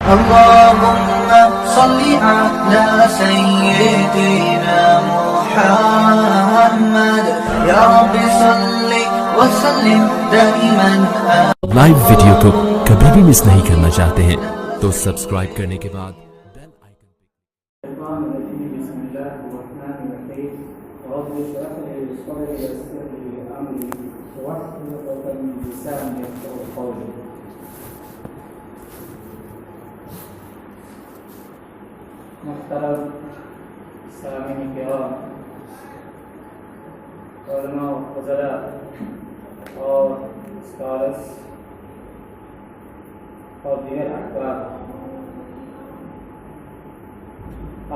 اللهم صل على سيدنا محمد يا رب صل وسلم دائما. لائیو ویڈیو کو کبھی بھی مس نہیں کرنا چاہتے ہیں تو سبسکرائب کرنے کے بعد بیل آئیکن بسم اللہ الرحمن الرحیم. رب اشرح لي صدري ويسر لي امري واحلل عقدة من لساني يفقهوا قولي. محترم سامعین کرام، علماء و فضلاء اور اسکالرس اور دیگر احباب،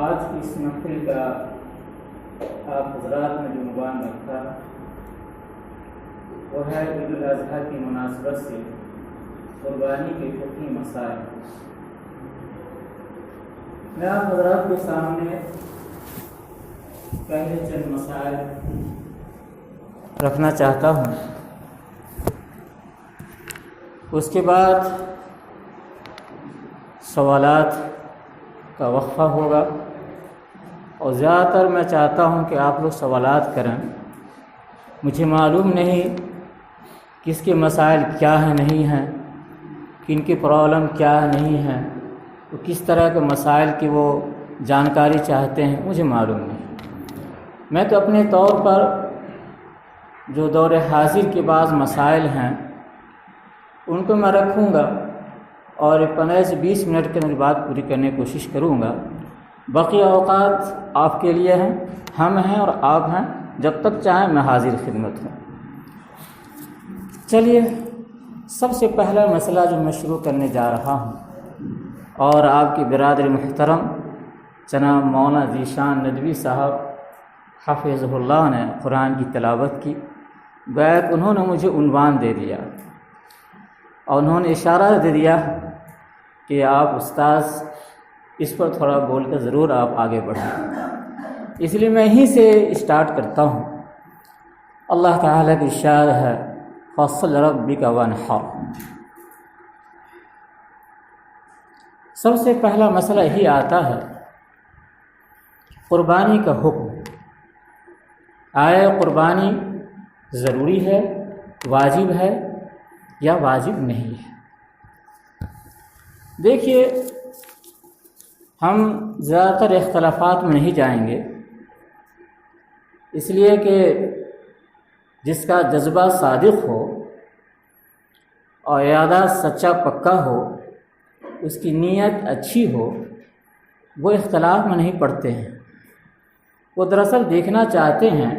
آج کی اس محفل کا آپ حضرات نے جو عنوان رکھا وہ ہے عید الاضحیٰ کی مناسبت سے قربانی کے فقہی مسائل. میں آپ حضرات کے سامنے پہلے چند مسائل رکھنا چاہتا ہوں، اس کے بعد سوالات کا وقفہ ہوگا، اور زیادہ تر میں چاہتا ہوں کہ آپ لوگ سوالات کریں. مجھے معلوم نہیں کس کے مسائل کیا ہیں نہیں ہیں، کن کی پرابلم کیا نہیں ہیں، وہ کس طرح کے مسائل کی وہ جانکاری چاہتے ہیں، مجھے معلوم نہیں. میں تو اپنے طور پر جو دور حاضر کے بعض مسائل ہیں ان کو میں رکھوں گا اور 15 سے 20 منٹ کے اندر بات پوری کرنے کی کوشش کروں گا. باقی اوقات آپ کے لیے ہیں، ہم ہیں اور آپ ہیں، جب تک چاہیں میں حاضر خدمت ہوں. چلیے، سب سے پہلا مسئلہ جو میں شروع کرنے جا رہا ہوں، اور آپ کی برادر محترم جناب مولانا ذیشان ندوی صاحب حفظہ اللہ نے قرآن کی تلاوت کی. بیک انہوں نے مجھے عنوان دے دیا اور انہوں نے اشارہ دے دیا کہ آپ استاذ اس پر تھوڑا بول کر ضرور آپ آگے بڑھیں. اس لیے میں یہیں سے اسٹارٹ کرتا ہوں. اللہ تعالیٰ کی ارشاد ہے فَصَلِّ لِرَبِّكَ وَانْحَرْ. سب سے پہلا مسئلہ یہی آتا ہے قربانی کا حکم. آیا قربانی ضروری ہے، واجب ہے یا واجب نہیں ہے؟ دیکھیے، ہم زیادہ تر اختلافات میں نہیں جائیں گے، اس لیے کہ جس کا جذبہ صادق ہو اور ارادہ سچا پکا ہو، اس کی نیت اچھی ہو، وہ اختلاف میں نہیں پڑتے ہیں. وہ دراصل دیکھنا چاہتے ہیں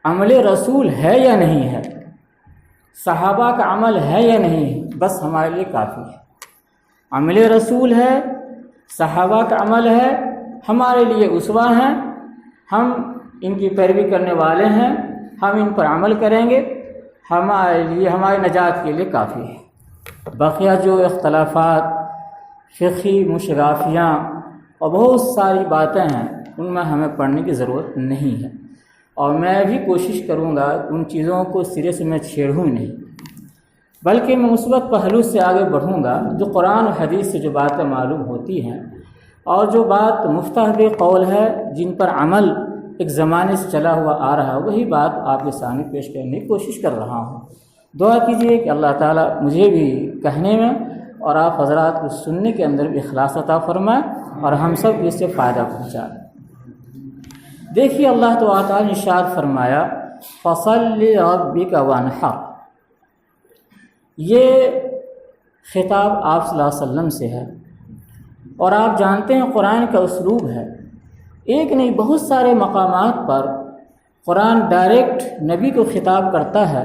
عمل رسول ہے یا نہیں ہے، صحابہ کا عمل ہے یا نہیں ہے، بس ہمارے لیے کافی ہے. عمل رسول ہے، صحابہ کا عمل ہے، ہمارے لیے اسوہ ہیں، ہم ان کی پیروی کرنے والے ہیں، ہم ان پر عمل کریں گے، ہمارے لیے، ہماری نجات کے لیے کافی ہے. بقیہ جو اختلافات، فقہی مشرافیاں اور بہت ساری باتیں ہیں، ان میں ہمیں پڑھنے کی ضرورت نہیں ہے، اور میں بھی کوشش کروں گا ان چیزوں کو سرے سے میں چھیڑوں نہیں، بلکہ میں اس وقت پہلو سے آگے بڑھوں گا جو قرآن و حدیث سے جو باتیں معلوم ہوتی ہیں، اور جو بات مفتحب قول ہے، جن پر عمل ایک زمانے سے چلا ہوا آ رہا ہے، وہی بات آپ کے سامنے پیش کرنے کی کوشش کر رہا ہوں. دعا کیجیے کہ اللہ تعالیٰ مجھے بھی کہنے میں اور آپ حضرات کو سننے کے اندر بھی اخلاص عطا فرمائے اور ہم سب کو اس سے فائدہ پہنچائے. دیکھیے، اللہ تعالیٰ نے ارشاد فرمایا فَصَلِّ لِرَبِّكَ وَانْحَرْ. یہ خطاب آپ صلی اللہ علیہ وسلم سے ہے، اور آپ جانتے ہیں قرآن کا اسلوب ہے، ایک نہیں بہت سارے مقامات پر قرآن ڈائریکٹ نبی کو خطاب کرتا ہے،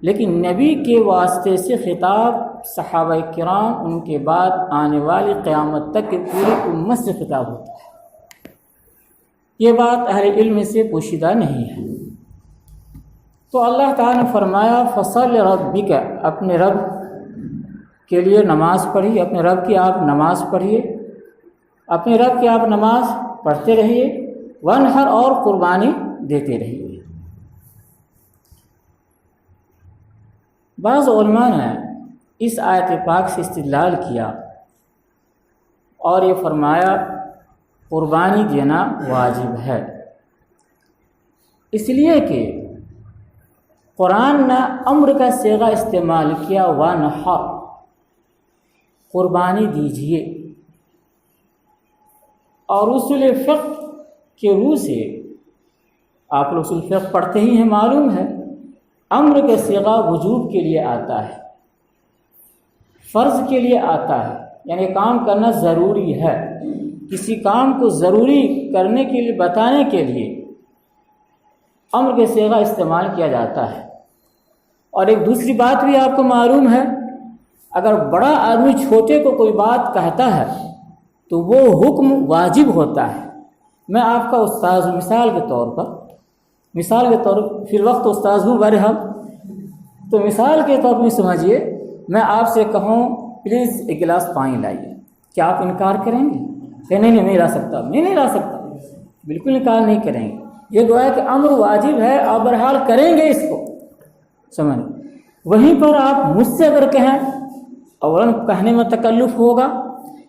لیکن نبی کے واسطے سے خطاب صحابہ کرام، ان کے بعد آنے والی قیامت تک کی پوری امت سے خطاب ہوتا ہے. یہ بات اہل علم سے پوشیدہ نہیں ہے. تو اللہ تعالیٰ نے فرمایا فصل ربک، اپنے رب کے لیے نماز پڑھیے، اپنے رب کی آپ نماز پڑھیے، اپنے رب کی آپ نماز پڑھتے رہیے، وانحر، اور قربانی دیتے رہیے. بعض علماء نے اس آیت پاک سے استدلال کیا اور یہ فرمایا قربانی دینا واجب ہے، اس لیے کہ قرآن نے امر کا صیغہ استعمال کیا وَنَحَرْ، قربانی دیجیے، اور اصول فقہ کے روح سے آپ لوگ اصول فقہ پڑھتے ہی ہیں، معلوم ہے امر کا صیغہ وجوب کے لیے آتا ہے، فرض کے لیے آتا ہے، یعنی کام کرنا ضروری ہے، کسی کام کو ضروری کرنے کے لیے بتانے کے لیے امر کے صیغہ استعمال کیا جاتا ہے۔ اور ایک دوسری بات بھی آپ کو معلوم ہے، اگر بڑا آدمی چھوٹے کو کوئی بات کہتا ہے تو وہ حکم واجب ہوتا ہے۔ میں آپ کا استاذ ہوں، مثال کے طور پر فی الوقت استاذ ہوں بہرحال، تو مثال کے طور پر سمجھیے میں آپ سے کہوں پلیز ایک گلاس پانی لائیے، کیا آپ انکار کریں گے کہ نہیں لا سکتا، میں نہیں لا سکتا؟ بالکل انکار نہیں کریں گے۔ یہ گویا کہ امر واجب ہے، آپ بہرحال کریں گے اس کو، سمجھ۔ وہیں پر آپ مجھ سے اگر کہیں، اولاً کہنے میں تکلف ہوگا،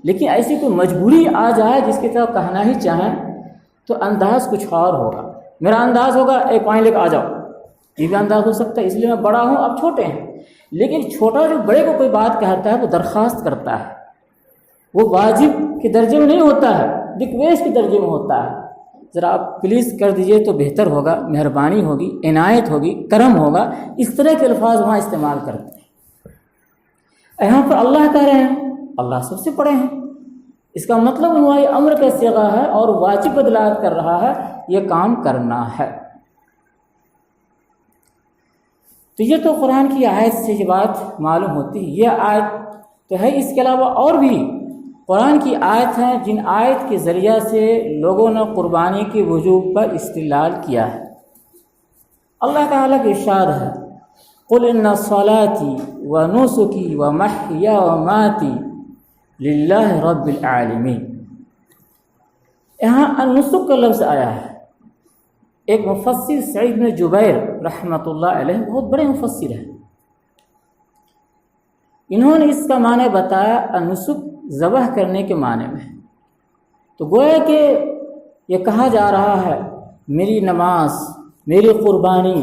لیکن ایسی کوئی مجبوری آ جائے جس کی طرف کہنا ہی چاہیں تو انداز کچھ اور ہوگا۔ میرا انداز ہوگا ایک پانی لے کے آ جاؤ، یہ بھی انداز ہو سکتا ہے، اس لیے میں بڑا ہوں آپ چھوٹے ہیں۔ لیکن چھوٹا جو بڑے کو کوئی بات کہتا ہے وہ درخواست کرتا ہے، وہ واجب کے درجے میں نہیں ہوتا ہے، ریکویسٹ کے درجے میں ہوتا ہے، ذرا آپ پلیز کر دیجئے تو بہتر ہوگا، مہربانی ہوگی، عنایت ہوگی، کرم ہوگا، اس طرح کے الفاظ وہاں استعمال کرتے ہیں۔ یہاں پر اللہ کہہ رہے ہیں، اللہ سب سے بڑے ہیں، اس کا مطلب ہوا یہ امر کا صیغہ ہے اور واجب پر دلالت کر رہا ہے، یہ کام کرنا ہے۔ تو یہ تو قرآن کی آیت سے یہ بات معلوم ہوتی ہے، یہ آیت تو ہے، اس کے علاوہ اور بھی قرآن کی آیت ہیں جن آیت کے ذریعہ سے لوگوں نے قربانی کے وجوب پر استدلال کیا ہے۔ اللہ تعالیٰ کا ارشاد ہے قُلْ إِنَّ صَلَاتِي وَنُسُكِي وَمَحْيَايَ وَمَمَاتِي لِلَّهِ رَبِّ الْعَالَمِينَ۔ یہاں النسک کا لفظ آیا ہے۔ ایک مفسر سعید بن جبیر رحمۃ اللہ علیہ بہت بڑے مفسر ہیں، انہوں نے اس کا معنی بتایا النسک ذبح کرنے کے معنی میں، تو گویا کہ یہ کہا جا رہا ہے میری نماز، میری قربانی،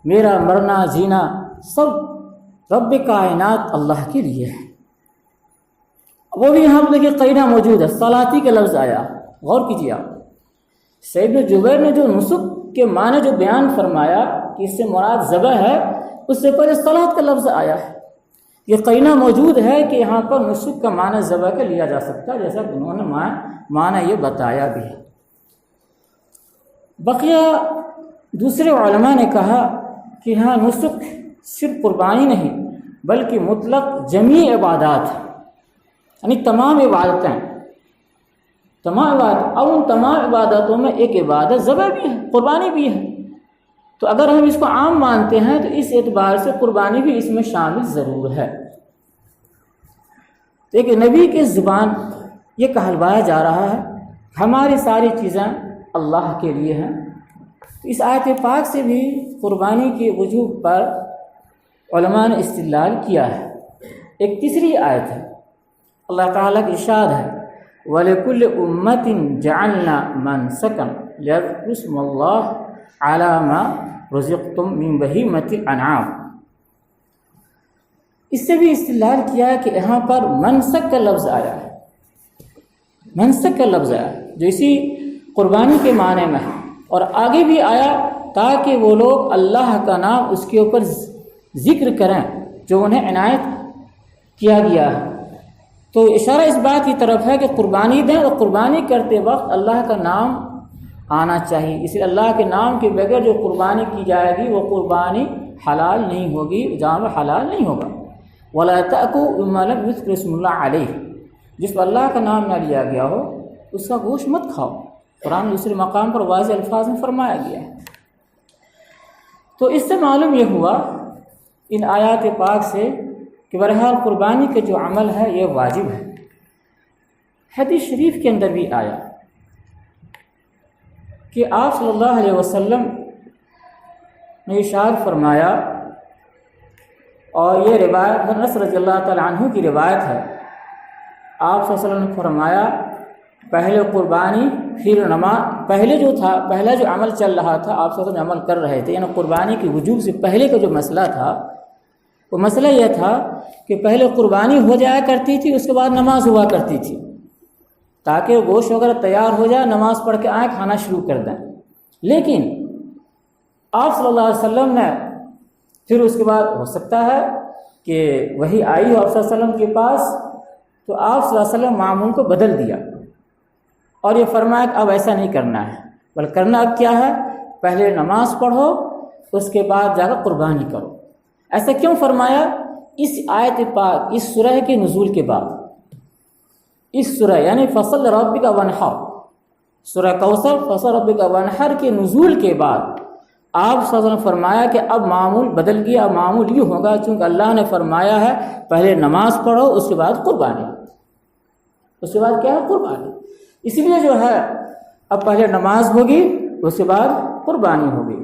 میرا مرنا جینا سب رب کائنات اللہ کے لیے ہے۔ وہ بھی یہاں پر دیکھیے قرینہ موجود ہے، صلاتی کا لفظ آیا، غور کیجیے آپ۔ سعید بن جبیر نے جو نسک کے معنی جو بیان فرمایا کہ اس سے مراد ذبح ہے، اس سے پہلے صلاۃ کا لفظ آیا ہے۔ یہ قرینہ موجود ہے کہ یہاں پر نسک کا معنی ذبح کا لیا جا سکتا ہے، جیسا کہ انہوں نے معنی یہ بتایا بھی ہے۔ بقیہ دوسرے علماء نے کہا کہ ہاں نسک صرف قربانی نہیں بلکہ مطلق جمیع عبادات، یعنی تمام عبادتیں، اور ان تمام عبادتوں میں ایک عبادت ذبح بھی ہے، قربانی بھی ہے۔ تو اگر ہم اس کو عام مانتے ہیں تو اس اعتبار سے قربانی بھی اس میں شامل ضرور ہے۔ تو ایک نبی کی زبان یہ کہلوایا جا رہا ہے ہماری ساری چیزیں اللہ کے لیے ہیں۔ تو اس آیت پاک سے بھی قربانی کے وجوب پر علماء نے استدلال کیا ہے۔ ایک تیسری آیت ہے، اللہ تعالیٰ کی ارشاد ہے وَلِكُلِّ أُمَّةٍ جَعَلْنَا مَنْسَكًا لِيَذْكُرُوا اسْمَ اللَّهِ عَلَى مَا رُزِقْتُم مِّن بَهِيمَةِ الْأَنْعَامِ۔ اس سے بھی استدلال کیا ہے کہ یہاں پر منسک کا لفظ آیا ہے، منسک کا لفظ آیا جو اسی قربانی کے معنی میں ہے، اور آگے بھی آیا تاکہ وہ لوگ اللہ کا نام اس کے اوپر ذکر کریں جو انہیں عنایت کیا گیا ہے۔ تو اشارہ اس بات کی طرف ہے کہ قربانی دیں اور قربانی کرتے وقت اللہ کا نام آنا چاہیے، اس لیے اللہ کے نام کے بغیر جو قربانی کی جائے گی وہ قربانی حلال نہیں ہوگی، جانور حلال نہیں ہوگا۔ وَلَا تَأْكُلُوا مِمَّا لَمْ يُذْكَرِ اسْمُ اللَّهِ عَلَيْهِ، جس پر اللہ کا نام نہ لیا گیا ہو اس کا گوشت مت کھاؤ، قرآن دوسرے مقام پر واضح الفاظ میں فرمایا گیا ہے۔ تو اس سے معلوم یہ ہوا ان آیات پاک سے کہ بہرحال قربانی کا جو عمل ہے یہ واجب ہے۔ حدیث شریف کے اندر بھی آیا کہ آپ صلی اللہ علیہ وسلم نے ارشاد فرمایا، اور یہ روایت انس رضی اللہ تعالی عنہ کی روایت ہے، آپ صلی اللہ علیہ وسلم نے فرمایا پہلے قربانی پھر نماز، پہلے جو تھا، پہلا جو عمل چل رہا تھا آپ صلی اللہ علیہ وسلم عمل کر رہے تھے، یعنی قربانی کے وجوب سے پہلے کا جو مسئلہ تھا وہ مسئلہ یہ تھا کہ پہلے قربانی ہو جایا کرتی تھی، اس کے بعد نماز ہوا کرتی تھی، تاکہ گوشت وغیرہ تیار ہو جائے، نماز پڑھ کے آئیں کھانا شروع کر دیں۔ لیکن آپ صلی اللہ علیہ وسلم نے پھر اس کے بعد ہو سکتا ہے کہ وہی آئی ہو آپ صلی اللہ علیہ وسلم کے پاس، تو آپ صلی اللہ علیہ وسلم معمول کو بدل دیا اور یہ فرمایا کہ اب ایسا نہیں کرنا ہے، بلکہ کرنا اب کیا ہے، پہلے نماز پڑھو اس کے بعد جا کر قربانی کرو۔ ایسا کیوں فرمایا؟ اس آیت پاک، اس سورہ کے نزول کے بعد، اس سورہ یعنی فصل ربک وانحر، سورہ کوثر فصل ربک وانحر کے نزول کے بعد آپ صلی اللہ علیہ وسلم نے فرمایا کہ اب معمول بدل گیا، اب معمول یہ ہوگا چونکہ اللہ نے فرمایا ہے پہلے نماز پڑھو اس کے بعد قربانی، اس کے بعد کیا ہے، قربانی۔ اس لیے جو ہے اب پہلے نماز ہوگی اس کے بعد قربانی ہوگی۔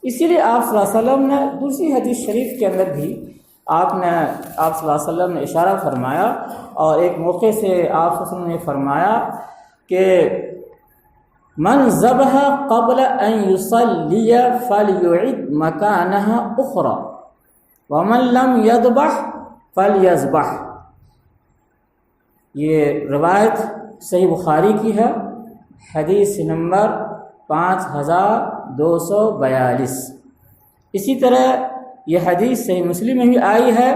اسی لیے آپ صلی اللہ علیہ وسلم نے دوسری حدیث شریف کے اندر بھی آپ صلی اللہ علیہ وسلم نے اشارہ فرمایا، اور ایک موقع سے آپ صلی اللہ علیہ وسلم نے فرمایا کہ من ذبح قبل ان يصلي فليعد مكانها اخرى ومن لم يذبح فليذبح۔ یہ روایت صحیح بخاری کی ہے، حدیث نمبر 5242۔ اسی طرح یہ حدیث صحیح مسلم میں بھی آئی ہے،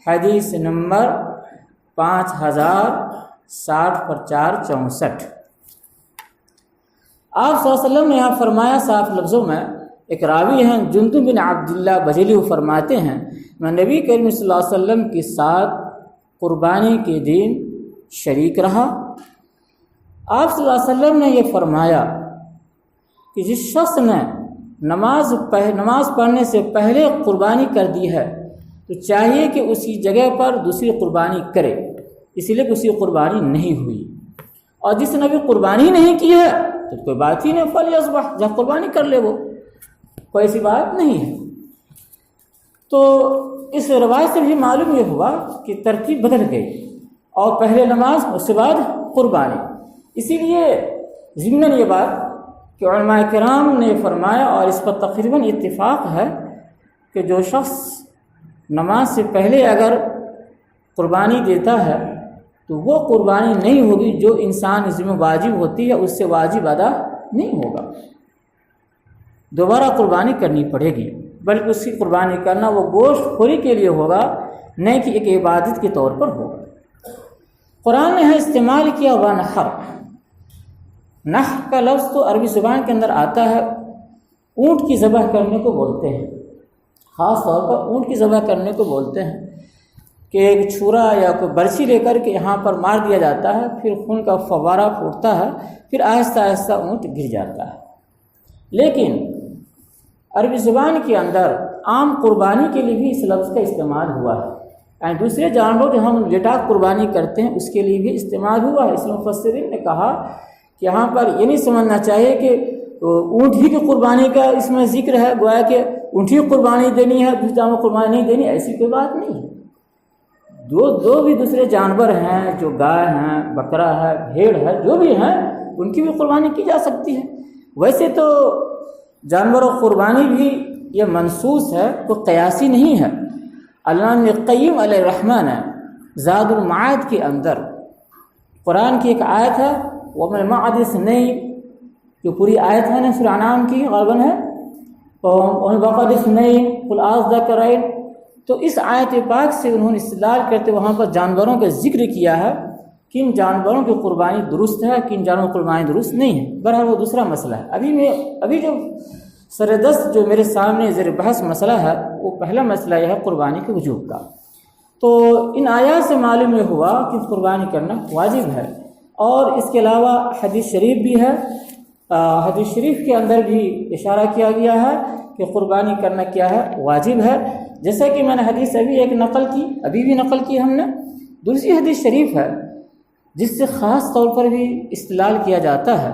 حدیث نمبر 5060/464۔ آپ صلی اللہ علیہ وسلم نے یہاں فرمایا صاف لفظوں میں، ایک راوی ہیں جندب بن عبداللہ بجلی، وہ فرماتے ہیں میں نبی کریم صلی اللہ علیہ وسلم کے ساتھ قربانی کے دن شریک رہا۔ آپ صلی اللہ علیہ وسلم نے یہ فرمایا کہ جس شخص نے نماز پڑھنے سے پہلے قربانی کر دی ہے تو چاہیے کہ اسی جگہ پر دوسری قربانی کرے، اسی لیے کہ اسی قربانی نہیں ہوئی، اور جس نے بھی قربانی نہیں کی ہے تو کوئی بات ہی نہیں، فلیذبح، جب قربانی کر لے، وہ کوئی ایسی بات نہیں ہے۔ تو اس روایت سے بھی معلوم یہ ہوا کہ ترتیب بدل گئی، اور پہلے نماز اس کے بعد قربانی۔ اسی لیے ضمن یہ بات کہ علماء کرام نے فرمایا، اور اس پر تقریباً اتفاق ہے کہ جو شخص نماز سے پہلے اگر قربانی دیتا ہے تو وہ قربانی نہیں ہوگی جو انسان ذمہ واجب ہوتی ہے، اس سے واجب ادا نہیں ہوگا، دوبارہ قربانی کرنی پڑے گی، بلکہ اس کی قربانی کرنا وہ گوشت خوری کے لیے ہوگا، نہیں کہ ایک عبادت کے طور پر ہوگا۔ قرآن نے استعمال کیا وانحر، نح کا لفظ تو عربی زبان کے اندر آتا ہے، اونٹ کی ذبح کرنے کو بولتے ہیں، خاص طور پر اونٹ کی ذبح کرنے کو بولتے ہیں کہ ایک چھرا یا کوئی برچھی لے کر کے یہاں پر مار دیا جاتا ہے، پھر خون کا فوارہ پھوٹتا ہے، پھر آہستہ آہستہ اونٹ گر جاتا ہے۔ لیکن عربی زبان کے اندر عام قربانی کے لیے بھی اس لفظ کا استعمال ہوا ہے، یعنی دوسرے جانوروں جو ہم لٹا قربانی کرتے ہیں اس کے لیے بھی استعمال ہوا ہے۔ اس لیے مفسرین نے کہا کہ یہاں پر یہ نہیں سمجھنا چاہیے کہ اونٹ ہی کی قربانی کا اس میں ذکر ہے، گویا کہ اونٹ ہی قربانی دینی ہے، دوسرے جانور قربانی نہیں دینی، ایسی کوئی بات نہیں ہے۔ دو بھی دوسرے جانور ہیں، جو گائے ہیں، بکرا ہے، بھیڑ ہے، جو بھی ہیں ان کی بھی قربانی کی جا سکتی ہے۔ ویسے تو جانوروں قربانی بھی یہ منصوص ہے، کوئی قیاسی نہیں ہے۔ علامہ ابن القیم علیہ الرحمہ نے زاد المعاد کے اندر قرآن کی ایک آیت ہے وَمِنَ الْمَعْدِ اثْنَيْنِ، جو پوری آیت ہے نا سورہ انعام کی غالباً ہے، وَالْبَقَرِ اثْنَيْنِ قُلْ أَذَكَرَيْنِ، تو اس آیت پاک سے انہوں نے استدلال کرتے وہاں پر جانوروں کا ذکر کیا ہے، کن جانوروں کی قربانی درست ہے، کن جانوروں کی قربانی درست نہیں ہے۔ بہرحال وہ دوسرا مسئلہ ہے۔ ابھی جو سردست جو میرے سامنے زیر بحث مسئلہ ہے وہ پہلا مسئلہ یہ ہے قربانی کے وجوب کا۔ تو ان آیات سے معلوم یہ ہوا کہ قربانی کرنا واجب ہے، اور اس کے علاوہ حدیث شریف بھی ہے، حدیث شریف کے اندر بھی اشارہ کیا گیا ہے کہ قربانی کرنا کیا ہے، واجب ہے۔ جیسا کہ میں نے حدیث ابھی بھی نقل کی ہم نے، دوسری حدیث شریف ہے جس سے خاص طور پر بھی استدلال کیا جاتا ہے۔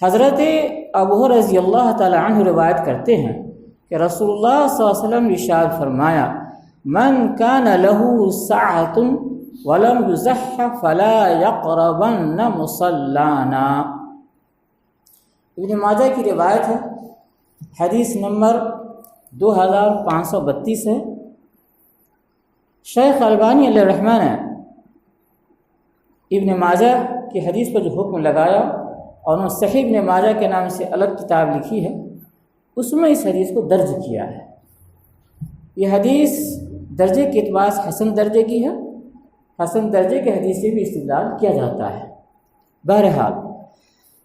حضرت ابو رضی اللہ تعالی عنہ روایت کرتے ہیں کہ رسول اللہ صلی اللہ علیہ وسلم نے ارشاد فرمایا من کان لہ سعۃ ولم یزح فلا یقربن مصلانا۔ ابن ماجہ کی روایت ہے، حدیث نمبر 2532 ہے۔ شیخ البانی علیہ الرحمہ نے ابن ماجہ کی حدیث پر جو حکم لگایا اور انہوں نے صحیح ابن ماجہ کے نام سے الگ کتاب لکھی ہے، اس میں اس حدیث کو درج کیا ہے۔ یہ حدیث درجے کے اعتبار سے حسن درجے کی ہے، حسن درجے کے حدیث سے بھی استدلال کیا جاتا ہے۔ بہرحال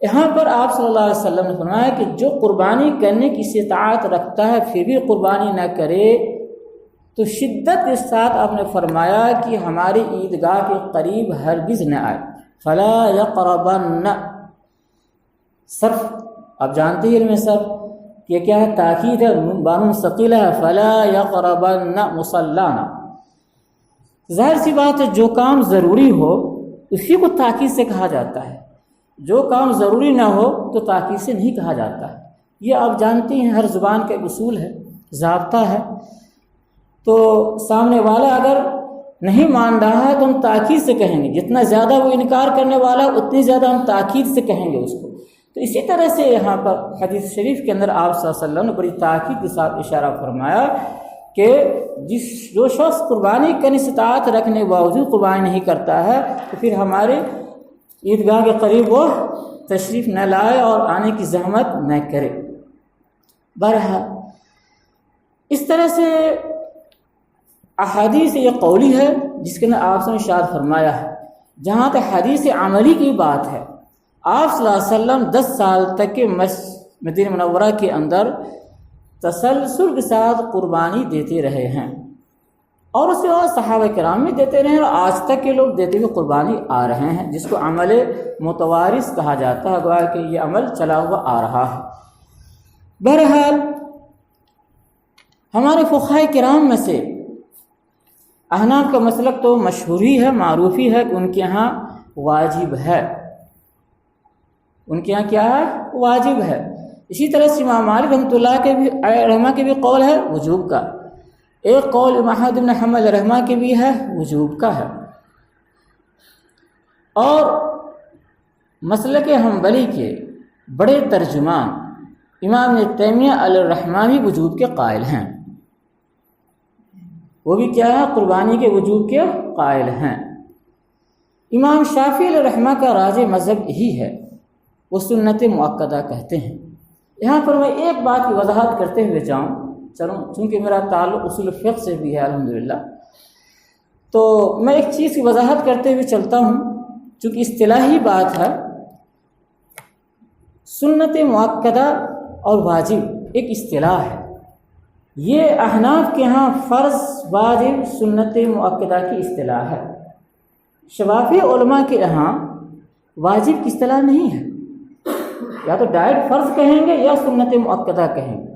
یہاں پر آپ صلی اللہ علیہ وسلم نے فرمایا کہ جو قربانی کرنے کی استطاعت رکھتا ہے پھر بھی قربانی نہ کرے، تو شدت کے ساتھ آپ نے فرمایا کہ ہماری عیدگاہ کے قریب ہرگز نہ آئے۔ فلا یقربن، صرف آپ جانتے ہی علم صرف کہ کیا ہے، تاکید ہے، بانون ثقیلہ ہے، فلا یقربن مصلانا۔ ظاہر سی بات ہے جو کام ضروری ہو اسی کو تاکید سے کہا جاتا ہے، جو کام ضروری نہ ہو تو تاکید سے نہیں کہا جاتا ہے۔ یہ آپ جانتے ہیں ہر زبان کا ایک اصول ہے، ضابطہ ہے۔ تو سامنے والا اگر نہیں مان رہا ہے تو ہم تاکید سے کہیں گے، جتنا زیادہ وہ انکار کرنے والا اتنی زیادہ ہم تاکید سے کہیں گے اس کو۔ تو اسی طرح سے یہاں پر حدیث شریف کے اندر آپ صلی اللہ علیہ وسلم نے بڑی تاکید کے ساتھ اشارہ فرمایا کہ جو شخص قربانی کرنے کی استطاعت رکھنے کے باوجود قربانی نہیں کرتا ہے تو پھر ہمارے عیدگاہ کے قریب وہ تشریف نہ لائے اور آنے کی زحمت نہ کرے۔ بہرحال اس طرح سے احادیث یہ قولی ہے جس کے اندر آپ نے ارشاد فرمایا ہے۔ جہاں تک حدیث عملی کی بات ہے، آپ صلی اللہ علیہ وسلم 10 سال تک کے مدینہ منورہ کے اندر تسلسل کے ساتھ قربانی دیتے رہے ہیں، اور اس کے بعد صحابہ کرام بھی دیتے رہے ہیں، اور آج تک کے لوگ دیتے ہوئے قربانی آ رہے ہیں، جس کو عمل متوارث کہا جاتا ہے، گویا کہ یہ عمل چلا ہوا آ رہا ہے۔ بہرحال ہمارے فقہاء کرام میں سے احناف کا مسلک تو مشہور ہی ہے، معروف ہی ہے کہ ان کے یہاں واجب ہے، ان کے یہاں کیا ہے، واجب ہے۔ اسی طرح سے امام مالک رحمۃ اللہ کے بھی قول ہے وجوب کا، ایک قول امام احمد بن حنبل رحمہ کے بھی ہے وجوب کا ہے، اور مسلک حنبلی کے بڑے ترجمان امام ابن تیمیہ علیہ الرحمہ بھی وجوب کے قائل ہیں، وہ بھی کیا ہے، قربانی کے وجوب کے قائل ہیں۔ امام شافعی علیہ الرحمہ کا راجح مذہب یہی ہے، وہ سنت مؤکدہ کہتے ہیں۔ یہاں پر میں ایک بات کی وضاحت کرتے ہوئے جاؤں، چونکہ میرا تعلق اصول فقہ سے بھی ہے الحمدللہ، تو میں ایک چیز کی وضاحت کرتے ہوئے چلتا ہوں، چونکہ اصطلاحی بات ہے۔ سنت مؤکدہ اور واجب ایک اصطلاح ہے، یہ احناف کے ہاں فرض، واجب، سنت مؤکدہ کی اصطلاح ہے۔ شافعی علماء کے یہاں واجب کی اصطلاح نہیں ہے، یا تو ڈائریکٹ فرض کہیں گے یا سنت مؤکدہ کہیں گے۔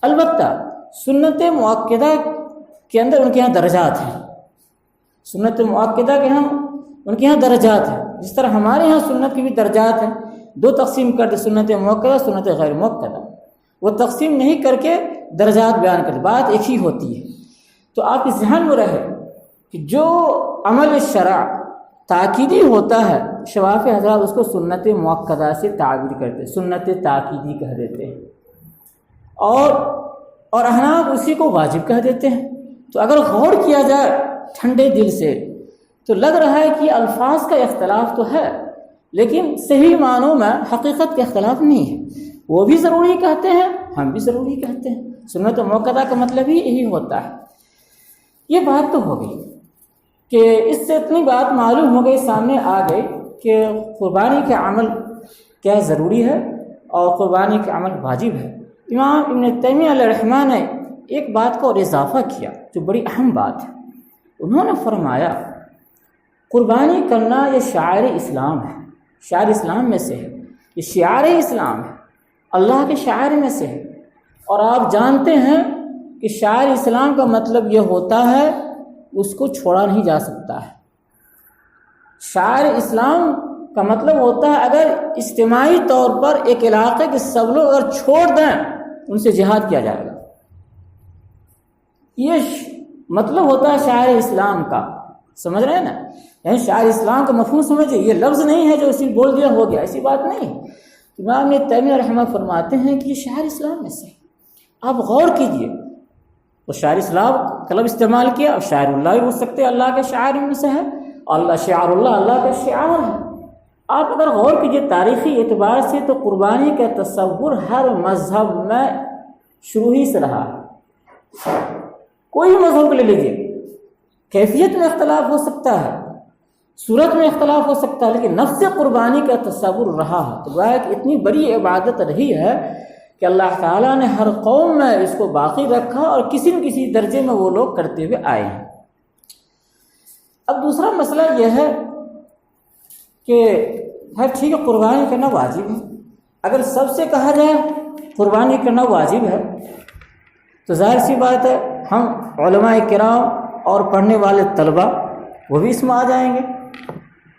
البتہ سنت مؤکدہ کے اندر ان کے یہاں درجات ہیں، سنت مؤکدہ کے ہم ان کے یہاں درجات ہیں، جس طرح ہمارے یہاں سنت کی بھی درجات ہیں، 2 تقسیم کر دے، سنت مؤکدہ، سنت غیر مؤکدہ، وہ تقسیم نہیں کر کے درجات بیان کرتے، بات ایک ہی ہوتی ہے۔ تو آپ کے ذہن میں رہے کہ جو عمل شرع تاکیدی ہوتا ہے، شوافی حضرات اس کو سنت مؤکدہ سے تعبیر کرتے ہیں، سنت تاکیدی کہہ دیتے ہیں، اور احناف اسی کو واجب کہہ دیتے ہیں۔ تو اگر غور کیا جائے ٹھنڈے دل سے تو لگ رہا ہے کہ الفاظ کا اختلاف تو ہے، لیکن صحیح معنوں میں حقیقت کا اختلاف نہیں ہے، وہ بھی ضروری کہتے ہیں، ہم بھی ضروری کہتے ہیں، سنت مؤکدہ کا مطلب ہی یہی ہوتا ہے۔ یہ بات تو ہو گئی کہ اس سے اتنی بات معلوم ہو گئی، سامنے آ گئی کہ قربانی کا عمل کیا ضروری ہے اور قربانی کا عمل واجب ہے۔ امام ابن تیمیہ علیہ الرحمہ نے ایک بات کو اور اضافہ کیا جو بڑی اہم بات ہے، انہوں نے فرمایا قربانی کرنا یہ شعائر اسلام ہے، شعائر اسلام میں سے ہے، یہ شعائر اسلام ہے، اللہ کے شعائر میں سے ہے، اور آپ جانتے ہیں کہ شعائر اسلام کا مطلب یہ ہوتا ہے اس کو چھوڑا نہیں جا سکتا ہے۔ شعائر اسلام کا مطلب ہوتا ہے اگر اجتماعی طور پر ایک علاقے کے سب لوگ اگر چھوڑ دیں ان سے جہاد کیا جائے گا، یہ مطلب ہوتا ہے شعائر اسلام کا۔ سمجھ رہے ہیں نا؟ یعنی شعائر اسلام کا مفہوم سمجھے، یہ لفظ نہیں ہے جو اسی بول دیا ہو گیا، ایسی بات نہیں۔ امام ابن تیمیہ رحمہ فرماتے ہیں کہ یہ شعائر اسلام میں سے، آپ غور کیجئے، وہ شاعر اسلام کا لفظ استعمال کیا، اب شاعر اللہ بھی بول سکتے ہیں، اللہ کے شاعر میں سے ہے، اللہ شعار اللہ کا شعار ہے۔ آپ اگر غور کیجئے تاریخی اعتبار سے تو قربانی کا تصور ہر مذہب میں شروع ہی سے رہا ہے، کوئی مذہب کو لے لیجئے، کیفیت میں اختلاف ہو سکتا ہے، صورت میں اختلاف ہو سکتا ہے، لیکن نفس قربانی کا تصور رہا ہے۔ تو گویا کہ اتنی بڑی عبادت رہی ہے کہ اللہ تعالیٰ نے ہر قوم میں اس کو باقی رکھا اور کسی نہ کسی درجے میں وہ لوگ کرتے ہوئے آئے ہیں۔ اب دوسرا مسئلہ یہ ہے کہ ٹھیک ہے قربانی کرنا واجب ہے، اگر سب سے کہا جائے قربانی کرنا واجب ہے تو ظاہر سی بات ہے ہم علماء کرام اور پڑھنے والے طلباء وہ بھی اس میں آ جائیں گے۔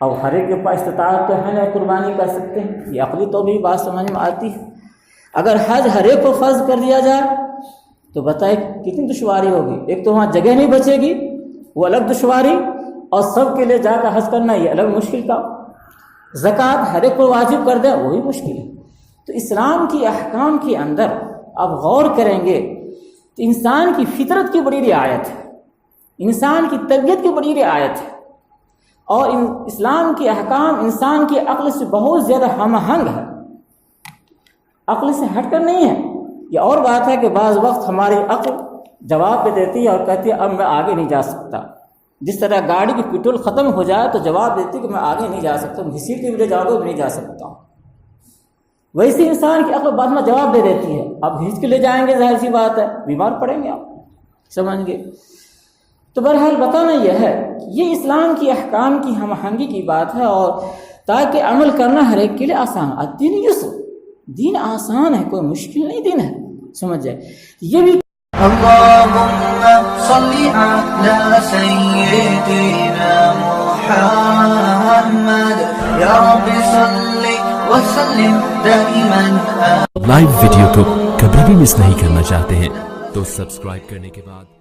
اب ہر ایک کے پاس استطاعت تو ہے نا قربانی کر سکتے ہیں، یہ عقلی طور بھی بات سمجھ میں آتی ہے۔ اگر حج ہر ایک کو فرض کر دیا جائے تو بتائیں کتنی دشواری ہوگی، ایک تو وہاں جگہ نہیں بچے گی، وہ الگ دشواری، اور سب کے لیے جا کر حج کرنا یہ الگ مشکل کا۔ زکوٰۃ ہر ایک کو واجب کر دیں وہ بھی مشکل ہے۔ تو اسلام کی احکام کے اندر آپ غور کریں گے تو انسان کی فطرت کی بڑی رعایت ہے، انسان کی طبیعت کی بڑی رعایت ہے، اور اسلام کے احکام انسان کی عقل سے بہت زیادہ ہم آہنگ ہے، عقل سے ہٹ کر نہیں ہے۔ یہ اور بات ہے کہ بعض وقت ہماری عقل جواب پہ دیتی ہے اور کہتی ہے اب میں آگے نہیں جا سکتا، جس طرح گاڑی کی پیٹرول ختم ہو جائے تو جواب دیتی ہے کہ میں آگے نہیں جا سکتا، گھسیٹ کے بھی لے جاؤ گے نہیں جا سکتا، ویسے انسان کی عقل بعد میں جواب دے دیتی ہے اب کھینچ کے لے جائیں گے، ظاہر سی بات ہے بیمار پڑیں گے آپ، سمجھ گے۔ تو بہرحال بتانا یہ ہے کہ یہ اسلام کی احکام کی ہم آہنگی کی بات ہے، اور تاکہ عمل کرنا ہر ایک کے لیے آسان، الدین یسر، دین آسان ہے، کوئی مشکل نہیں دین ہے، سمجھ جائے۔ یہ بھی اللهم صل على سيدنا محمد يا رب صل وسلم دائما۔ لائیو ویڈیو کو کبھی بھی مس نہیں کرنا چاہتے ہیں تو سبسکرائب کرنے کے بعد